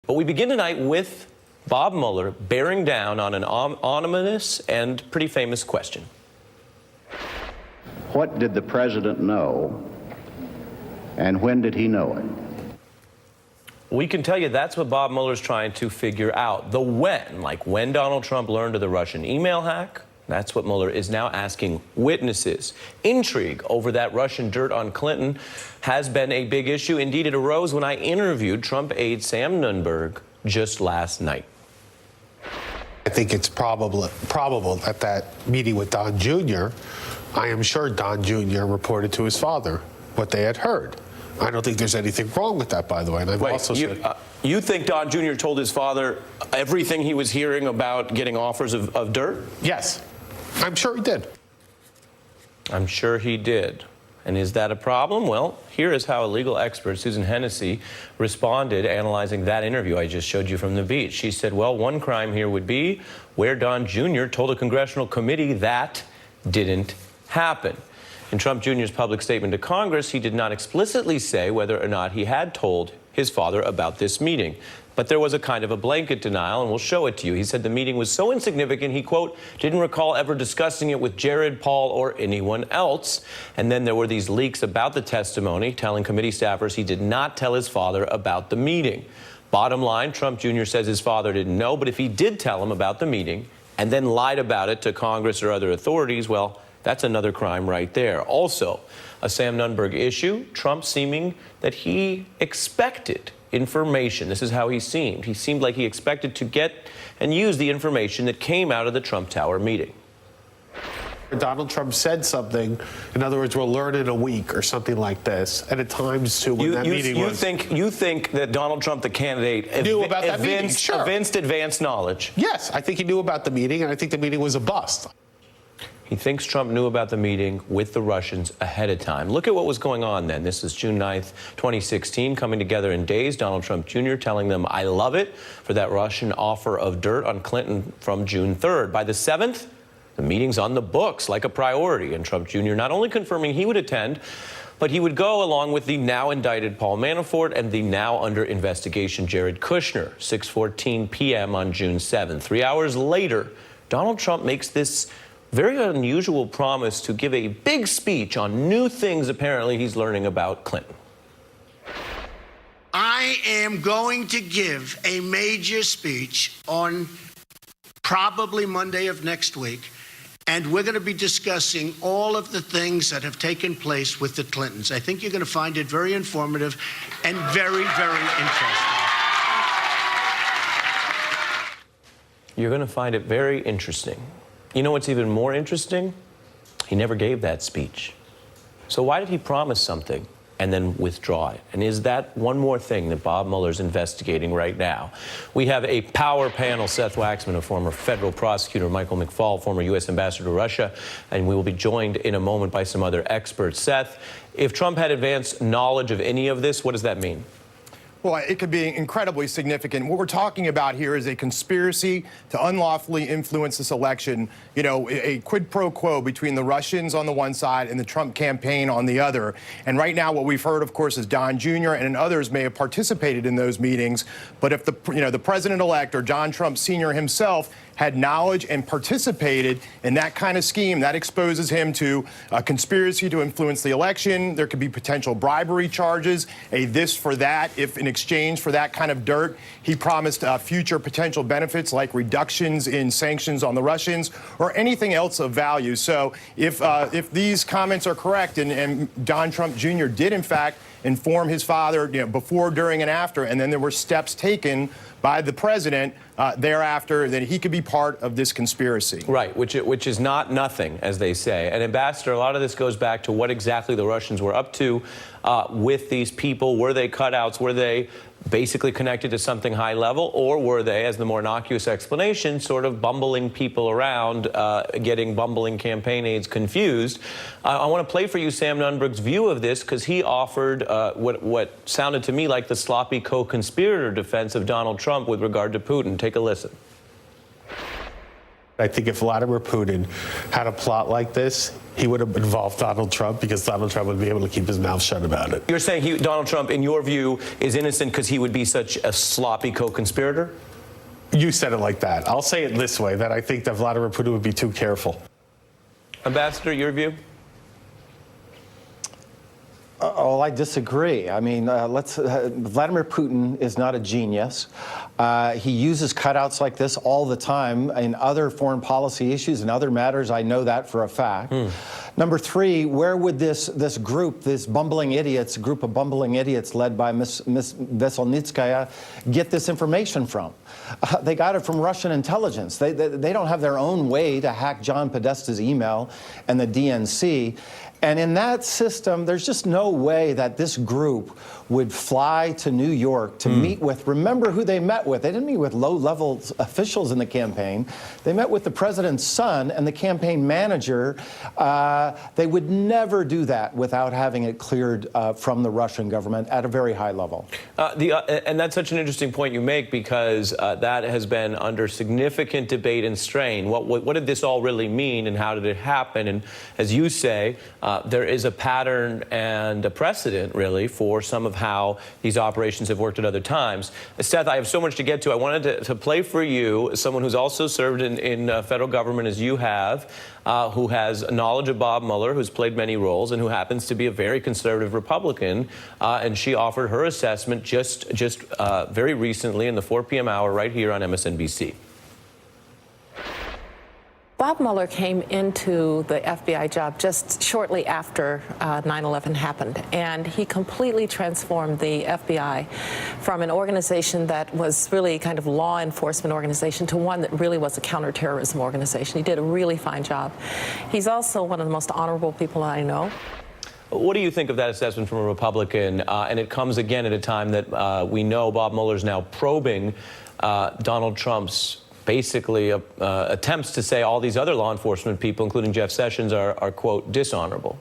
But we begin tonight with Bob Mueller bearing down on an ominous and pretty famous question. What did the president know, and when did he know it? We can tell you that's what Bob Mueller's trying to figure out. The when, like when Donald Trump learned of the Russian email hack, that's what Mueller is now asking witnesses. Intrigue over that Russian dirt on Clinton has been a big issue. Indeed, it arose when I interviewed Trump aide Sam Nunberg just last night. I think it's probable at that meeting with Don Jr., I am sure Don Jr. reported to his father what they had heard. I don't think there's anything wrong with that, by the way. And I've also said, you think Don Jr. told his father everything he was hearing about getting offers of dirt? Yes, I'm sure he did. I'm sure he did. And is that a problem? Well, here is how a legal expert, Susan Hennessy, responded analyzing that interview I just showed you from the beach. She said, well, one crime here would be where Don Jr. told a congressional committee that didn't happen. In Trump Jr.'s public statement to Congress, he did not explicitly say whether or not he had told his father about this meeting. But there was a kind of a blanket denial, and we'll show it to you. He said the meeting was so insignificant, he, quote, didn't recall ever discussing it with Jared, Paul, or anyone else. And then there were these leaks about the testimony, telling committee staffers he did not tell his father about the meeting. Bottom line, Trump Jr. says his father didn't know, but if he did tell him about the meeting and then lied about it to Congress or other authorities, well, that's another crime right there. Also, a Sam Nunberg issue, Trump seeming that he expected information. This is how he seemed. He seemed like he expected to get and use the information that came out of the Trump Tower meeting. Donald Trump said something, in other words, we'll learn in a week or something like this, and at times too when that meeting was... You think that Donald Trump, the candidate, knew about that meeting? Sure. Evinced advanced knowledge? Yes, I think he knew about the meeting, and I think the meeting was a bust. He thinks Trump knew about the meeting with the Russians ahead of time. Look at what was going on then. This is June 9th, 2016, coming together in days. Donald Trump Jr. telling them, I love it, for that Russian offer of dirt on Clinton from June 3rd. By the 7th, the meeting's on the books like a priority. And Trump Jr. not only confirming he would attend, but he would go along with the now indicted Paul Manafort and the now under investigation Jared Kushner, 6:14 p.m. on June 7th. 3 hours later, Donald Trump makes this very unusual promise to give a big speech on new things apparently he's learning about Clinton. I am going to give a major speech on probably Monday of next week, and we're going to be discussing all of the things that have taken place with the Clintons. I think you're going to find it very informative and very, very interesting. You're going to find it very interesting. You know what's even more interesting? He never gave that speech. So why did he promise something and then withdraw it? And is that one more thing that Bob Mueller's investigating right now? We have a power panel, Seth Waxman, a former federal prosecutor, Michael McFaul, former U.S. ambassador to Russia, and we will be joined in a moment by some other experts. Seth, if Trump had advanced knowledge of any of this, what does that mean? Well, it could be incredibly significant. What we're talking about here is a conspiracy to unlawfully influence this election, you know, a quid pro quo between the Russians on the one side and the Trump campaign on the other. And right now what we've heard, of course, is Don Jr. and others may have participated in those meetings. But if the president-elect or John Trump Sr. himself had knowledge and participated in that kind of scheme, that exposes him to a conspiracy to influence the election. There could be potential bribery charges, a this for that, if in exchange for that kind of dirt, he promised future potential benefits like reductions in sanctions on the Russians or anything else of value. So if these comments are correct and Don Trump Jr. did, in fact, inform his father before, during, and after, and then there were steps taken by the president thereafter, that he could be part of this conspiracy. Right, which is not nothing, as they say. And Ambassador, a lot of this goes back to what exactly the Russians were up to with these people. Were they cutouts? Were they basically connected to something high level? Or were they, as the more innocuous explanation, sort of bumbling people around, getting bumbling campaign aides confused? I want to play for you Sam Nunberg's view of this, because he offered what sounded to me like the sloppy co-conspirator defense of Donald Trump with regard to Putin. Take a listen. I think if Vladimir Putin had a plot like this, he would have involved Donald Trump because Donald Trump would be able to keep his mouth shut about it. You're saying Donald Trump, in your view, is innocent because he would be such a sloppy co-conspirator? You said it like that. I'll say it this way, that I think that Vladimir Putin would be too careful. Ambassador, your view? Oh, I disagree. I mean, Vladimir Putin is not a genius. He uses cutouts like this all the time in other foreign policy issues and other matters. I know that for a fact. Number three, where would this group, this bumbling idiots, group of bumbling idiots led by Miss Veselnitskaya, get this information from? They got it from Russian intelligence. They don't have their own way to hack John Podesta's email and the DNC. And in that system, there's just no way that this group would fly to New York to meet with, remember who they met with. They didn't meet with low-level officials in the campaign. They met with the president's son and the campaign manager. They would never do that without having it cleared from the Russian government at a very high level. And that's such an interesting point you make, because that has been under significant debate and strain. What did this all really mean, and how did it happen? And as you say, there is a pattern and a precedent, really, for some of how these operations have worked at other times. Seth, I have so much to get to. I wanted to play for you someone who's also served in federal government as you have, who has knowledge of Bob Mueller, who's played many roles, and who happens to be a very conservative Republican. And she offered her assessment just very recently in the 4 p.m. hour right here on MSNBC. Bob Mueller came into the FBI job just shortly after 9/11 happened, and he completely transformed the FBI from an organization that was really kind of law enforcement organization to one that really was a counterterrorism organization. He did a really fine job. He's also one of the most honorable people I know. What do you think of that assessment from a Republican? And it comes again at a time that we know Bob Mueller's now probing Donald Trump's basically attempts to say all these other law enforcement people, including Jeff Sessions, are quote, dishonorable.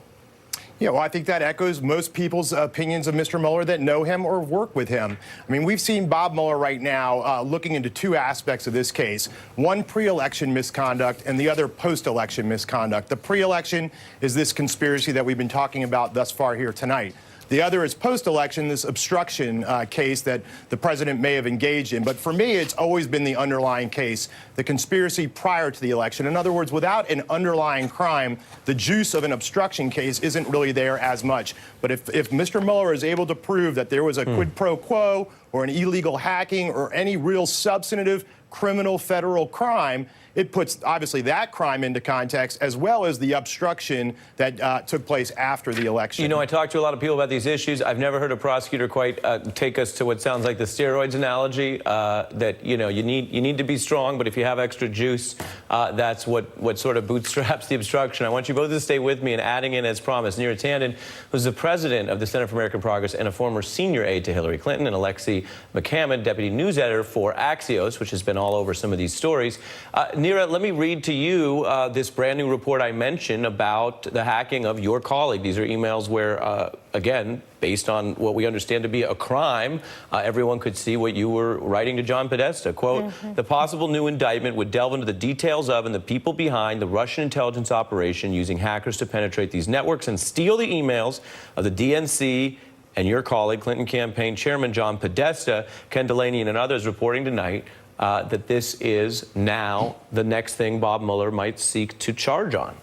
Yeah, well, I think that echoes most people's opinions of Mr. Mueller that know him or work with him. I mean, we've seen Bob Mueller right now looking into two aspects of this case. One, pre-election misconduct, and the other, post-election misconduct. The pre-election is this conspiracy that we've been talking about thus far here tonight. The other is post-election, this obstruction case that the president may have engaged in. But for me, it's always been the underlying case, the conspiracy prior to the election. In other words, without an underlying crime, the juice of an obstruction case isn't really there as much. But if Mr. Mueller is able to prove that there was a quid pro quo or an illegal hacking or any real substantive criminal federal crime, it puts obviously that crime into context, as well as the obstruction that took place after the election. You know, I talked to a lot of people about these issues. I've never heard a prosecutor quite take us to what sounds like the steroids analogy, that, you know, you need to be strong, but if you have extra juice, that's what sort of bootstraps the obstruction. I want you both to stay with me, and adding in, as promised, Neera Tanden, who's the president of the Center for American Progress and a former senior aide to Hillary Clinton, and Alexi McCammon, deputy news editor for Axios, which has been all over some of these stories. Neera, let me read to you this brand new report I mentioned about the hacking of your colleague. These are emails where, again, based on what we understand to be a crime, everyone could see what you were writing to John Podesta. Quote, the possible new indictment would delve into the details of and the people behind the Russian intelligence operation using hackers to penetrate these networks and steal the emails of the DNC and your colleague, Clinton campaign chairman John Podesta. Ken Delaney and others reporting tonight that this is now the next thing Bob Mueller might seek to charge on.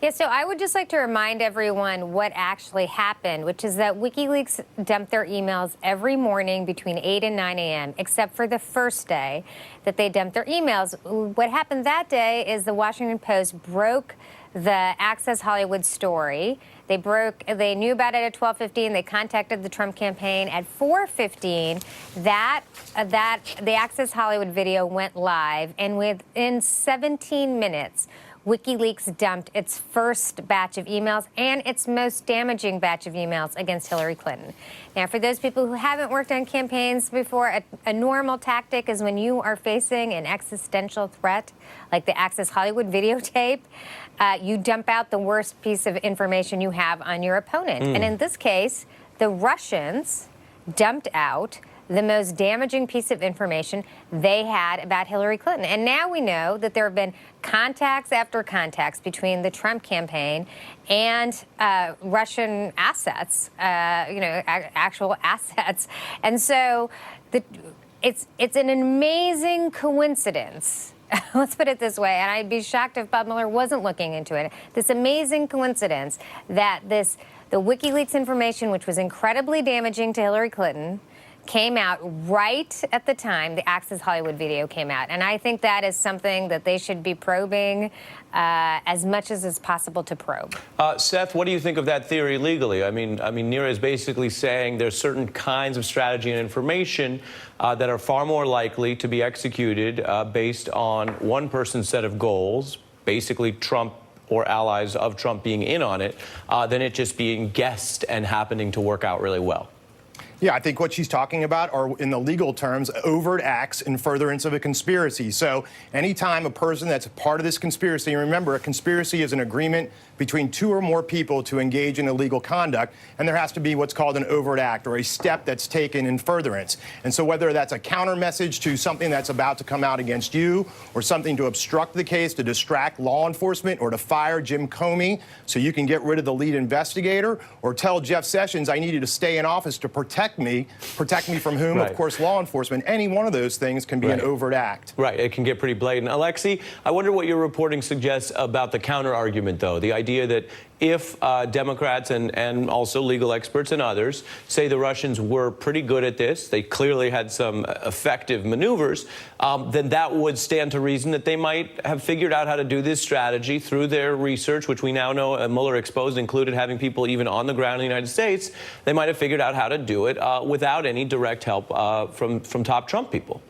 Yeah, so I would just like to remind everyone what actually happened, which is that WikiLeaks dumped their emails every morning between 8 and 9 a.m., except for the first day that they dumped their emails. What happened that day is the Washington Post broke the Access Hollywood story. They knew about it at 12:15. They contacted the Trump campaign at 4:15. The Access Hollywood video went live, and within 17 minutes, WikiLeaks dumped its first batch of emails and its most damaging batch of emails against Hillary Clinton. Now, for those people who haven't worked on campaigns before, a normal tactic is when you are facing an existential threat, like the Access Hollywood videotape, you dump out the worst piece of information you have on your opponent. And in this case, the Russians dumped out the most damaging piece of information they had about Hillary Clinton. And now we know that there have been contacts after contacts between the Trump campaign and Russian assets, actual assets. And so it's an amazing coincidence. Let's put it this way, and I'd be shocked if Bob Mueller wasn't looking into it. This amazing coincidence that the WikiLeaks information, which was incredibly damaging to Hillary Clinton, came out right at the time the Access Hollywood video came out. And I think that is something that they should be probing as much as is possible to probe. Seth, what do you think of that theory legally? I mean, Neera is basically saying there's certain kinds of strategy and information that are far more likely to be executed based on one person's set of goals, basically Trump or allies of Trump being in on it, than it just being guessed and happening to work out really well. Yeah, I think what she's talking about are, in the legal terms, overt acts in furtherance of a conspiracy. So anytime a person that's a part of this conspiracy, and remember, a conspiracy is an agreement between two or more people to engage in illegal conduct, and there has to be what's called an overt act or a step that's taken in furtherance. And so whether that's a counter message to something that's about to come out against you, or something to obstruct the case, to distract law enforcement, or to fire Jim Comey so you can get rid of the lead investigator, or tell Jeff Sessions I need you to stay in office to protect me from whom? Right. Of course, law enforcement. Any one of those things can be an overt act. Right, it can get pretty blatant. Alexei, I wonder what your reporting suggests about the counter argument, though, the idea that if Democrats and also legal experts and others say the Russians were pretty good at this, they clearly had some effective maneuvers, then that would stand to reason that they might have figured out how to do this strategy through their research, which we now know Mueller exposed included having people even on the ground in the United States. They might have figured out how to do it without any direct help from top Trump people.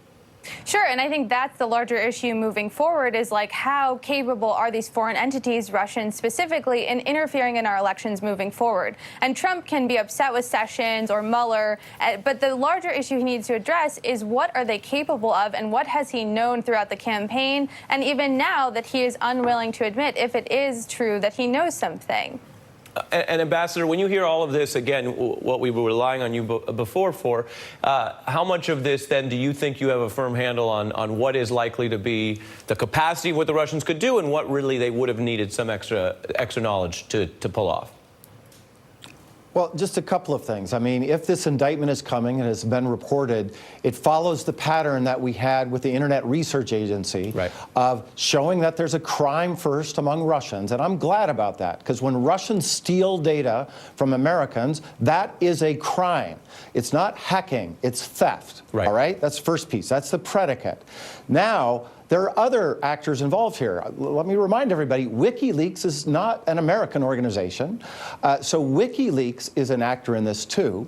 Sure, and I think that's the larger issue moving forward is like how capable are these foreign entities, Russians specifically, in interfering in our elections moving forward. And Trump can be upset with Sessions or Mueller, but the larger issue he needs to address is what are they capable of and what has he known throughout the campaign and even now that he is unwilling to admit if it is true that he knows something. And Ambassador, when you hear all of this, again, what we were relying on you before for, how much of this then do you think you have a firm handle on what is likely to be the capacity of what the Russians could do and what really they would have needed some extra knowledge to pull off? Well, just a couple of things. I mean, if this indictment is coming and has been reported, it follows the pattern that we had with the Internet Research Agency of showing that there's a crime first among Russians. And I'm glad about that, because when Russians steal data from Americans, that is a crime. It's not hacking, it's theft. All right? That's the first piece. That's the predicate. Now, there are other actors involved here. Let me remind everybody, WikiLeaks is not an American organization. So WikiLeaks is an actor in this too.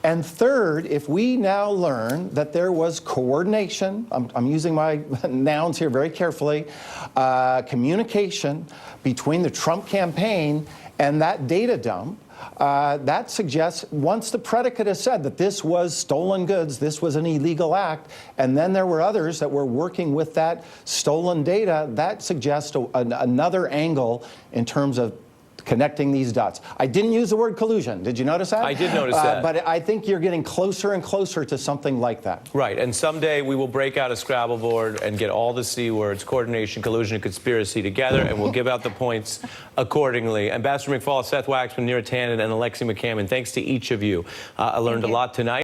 And third, if we now learn that there was coordination, I'm using my nouns here very carefully, communication between the Trump campaign and that data dump, that suggests once the predicate is said that this was stolen goods, this was an illegal act, and then there were others that were working with that stolen data, that suggests another angle in terms of connecting these dots. I didn't use the word collusion. Did you notice that? I did notice that. But I think you're getting closer and closer to something like that. Right, and someday we will break out a Scrabble board and get all the C words, coordination, collusion, and conspiracy together, and we'll give out the points accordingly. Ambassador McFaul, Seth Waxman, Neera Tanden, and Alexei McCammon, thanks to each of you. I learned a lot tonight.